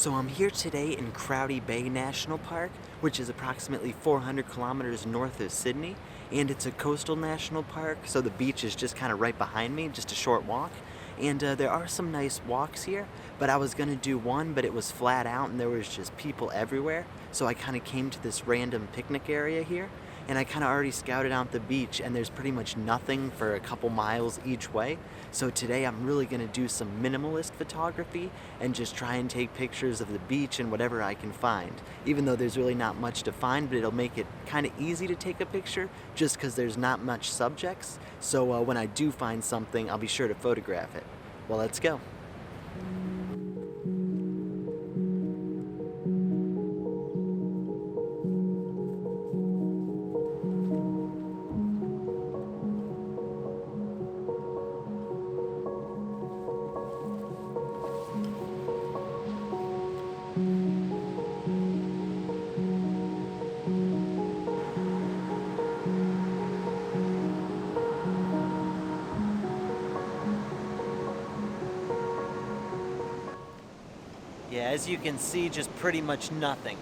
So I'm here today in Crowdy Bay National Park, which is approximately 400 kilometers north of Sydney, and it's a coastal national park, so the beach is just kind of right behind me, just a short walk. And there are some nice walks here, but I was gonna do one, but it was flat out and there was just people everywhere, so I kind of came to this random picnic area here, and I kind of already scouted out the beach, and there's pretty much nothing for a couple miles each way. So today I'm really gonna do some minimalist photography and just try and take pictures of the beach and whatever I can find. Even though there's really not much to find, but it'll make it kind of easy to take a picture just because there's not much subjects. So when I do find something, I'll be sure to photograph it. Well, let's go. Yeah, as you can see, just pretty much nothing.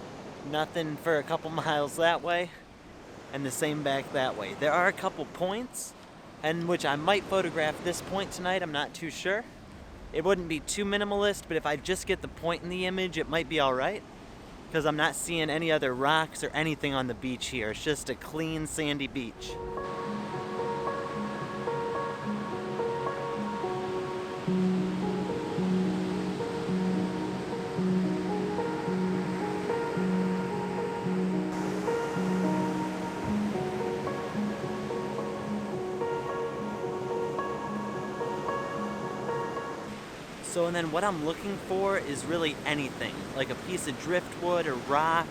Nothing for a couple miles that way, and the same back that way. There are a couple points, and which I might photograph this point tonight, I'm not too sure. It wouldn't be too minimalist, but if I just get the point in the image, it might be alright. Because I'm not seeing any other rocks or anything on the beach here. It's just a clean, sandy beach. So, and then what I'm looking for is really anything, like a piece of driftwood or rock,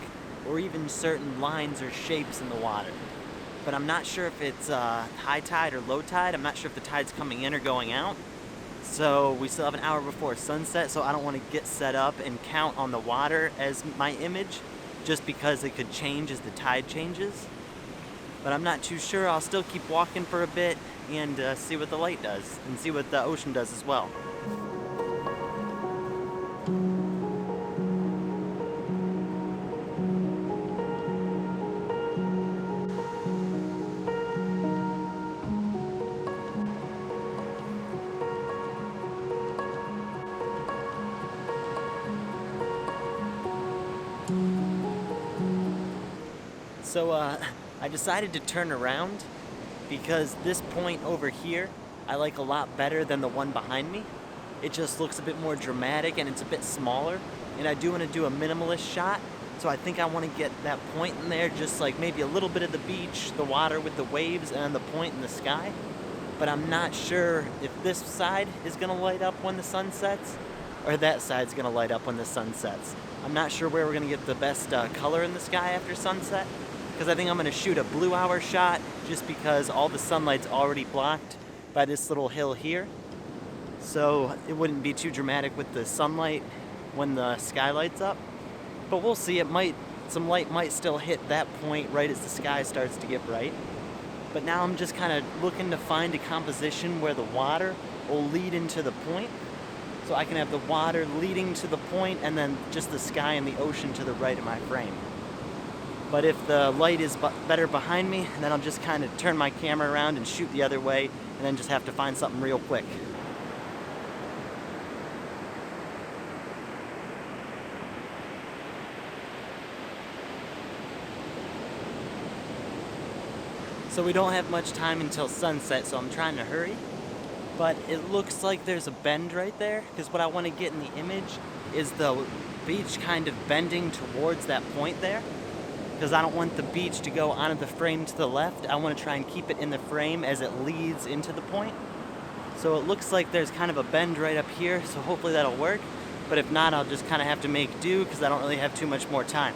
or even certain lines or shapes in the water. But I'm not sure if it's high tide or low tide. I'm not sure if the tide's coming in or going out. So we still have an hour before sunset, so I don't want to get set up and count on the water as my image, just because it could change as the tide changes. But I'm not too sure. I'll still keep walking for a bit and see what the light does, and see what the ocean does as well. So I decided to turn around because this point over here I like a lot better than the one behind me. It just looks a bit more dramatic and it's a bit smaller, and I do want to do a minimalist shot, so I think I want to get that point in there, just like maybe a little bit of the beach, the water with the waves, and then the point in the sky. But I'm not sure if this side is going to light up when the sun sets or that side's going to light up when the sun sets. I'm not sure where we're going to get the best color in the sky after sunset, because I think I'm going to shoot a blue hour shot just because all the sunlight's already blocked by this little hill here. So it wouldn't be too dramatic with the sunlight when the sky lights up. But we'll see, some light might still hit that point right as the sky starts to get bright. But now I'm just kind of looking to find a composition where the water will lead into the point. So I can have the water leading to the point and then just the sky and the ocean to the right of my frame. But if the light is better behind me, then I'll just kind of turn my camera around and shoot the other way, and then just have to find something real quick. So we don't have much time until sunset, so I'm trying to hurry. But it looks like there's a bend right there, because what I want to get in the image is the beach kind of bending towards that point there. Because I don't want the beach to go onto the frame to the left. I want to try and keep it in the frame as it leads into the point. So it looks like there's kind of a bend right up here, so hopefully that'll work. But if not, I'll just kind of have to make do because I don't really have too much more time.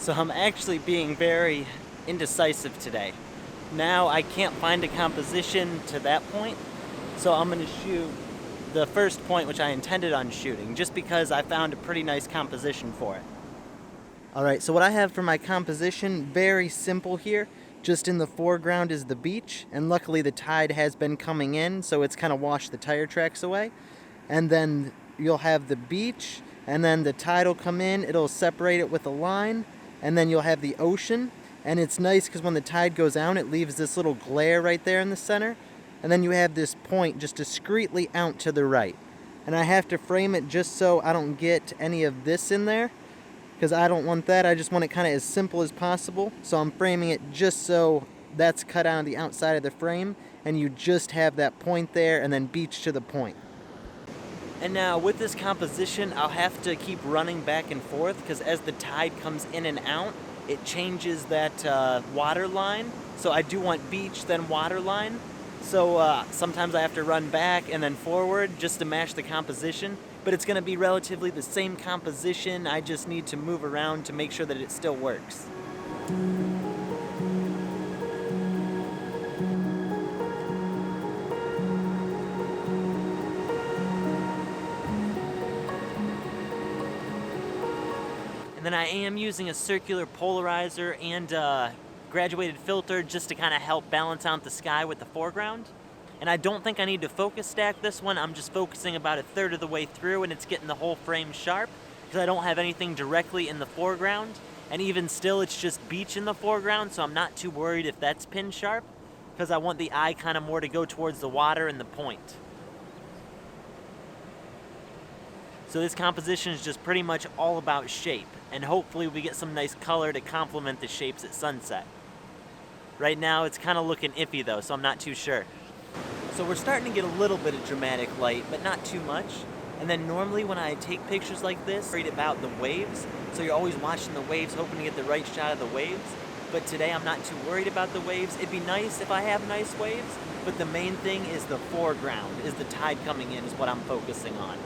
So I'm actually being very indecisive today. Now I can't find a composition to that point, so I'm gonna shoot the first point which I intended on shooting, just because I found a pretty nice composition for it. Alright, so what I have for my composition, very simple here. Just in the foreground is the beach, and luckily the tide has been coming in, so it's kind of washed the tire tracks away. And then you'll have the beach, and then the tide will come in, it'll separate it with a line, and then you'll have the ocean. And it's nice because when the tide goes out, it leaves this little glare right there in the center. And then you have this point just discreetly out to the right. And I have to frame it just so I don't get any of this in there, because I don't want that. I just want it kind of as simple as possible. So I'm framing it just so that's cut out on the outside of the frame, and you just have that point there, and then beach to the point. And now with this composition, I'll have to keep running back and forth, because as the tide comes in and out, it changes that water line. So I do want beach, then water line. So sometimes I have to run back and then forward just to match the composition. But it's going to be relatively the same composition. I just need to move around to make sure that it still works. And then I am using a circular polarizer and graduated filter just to kind of help balance out the sky with the foreground. And I don't think I need to focus stack this one. I'm just focusing about a third of the way through, and it's getting the whole frame sharp because I don't have anything directly in the foreground. And even still, it's just beach in the foreground, so I'm not too worried if that's pin sharp because I want the eye kind of more to go towards the water and the point. So this composition is just pretty much all about shape, and hopefully we get some nice color to complement the shapes at sunset. Right now it's kind of looking iffy though, so I'm not too sure. So we're starting to get a little bit of dramatic light, but not too much. And then normally when I take pictures like this, I'm worried about the waves. So you're always watching the waves, hoping to get the right shot of the waves. But today I'm not too worried about the waves. It'd be nice if I have nice waves, but the main thing is the foreground, is the tide coming in is what I'm focusing on.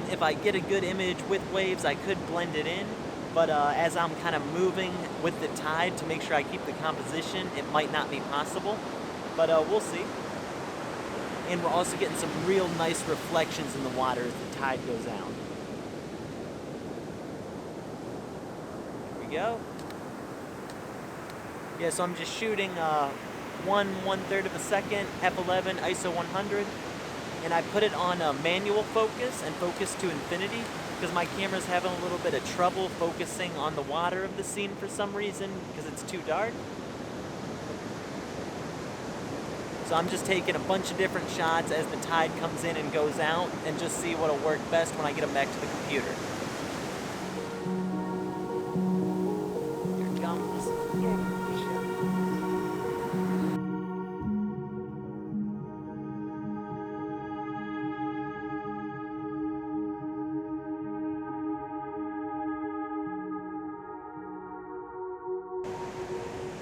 If I get a good image with waves, I could blend it in. But as I'm kind of moving with the tide to make sure I keep the composition, it might not be possible. But we'll see. And we're also getting some real nice reflections in the water as the tide goes out. Here we go. Yeah, so I'm just shooting 1/1/3 of a second, f11, ISO 100. And I put it on manual focus and focus to infinity because my camera's having a little bit of trouble focusing on the water of the scene for some reason because it's too dark. So I'm just taking a bunch of different shots as the tide comes in and goes out and just see what'll work best when I get them back to the computer. Here it comes.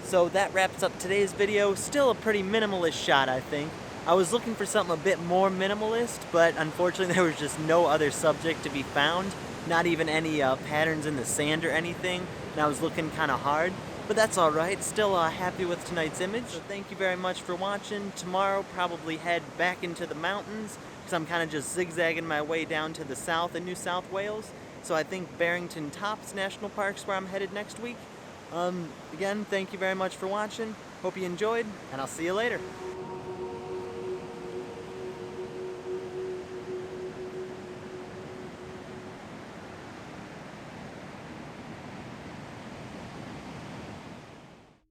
So that wraps up today's video. Still a pretty minimalist shot, I think. I was looking for something a bit more minimalist, but unfortunately there was just no other subject to be found. Not even any patterns in the sand or anything. And I was looking kind of hard, but that's alright. Still happy with tonight's image. So thank you very much for watching. Tomorrow probably head back into the mountains because I'm kind of just zigzagging my way down to the south in New South Wales. So I think Barrington Tops National Park's where I'm headed next week. Again, thank you very much for watching. Hope you enjoyed, and I'll see you later.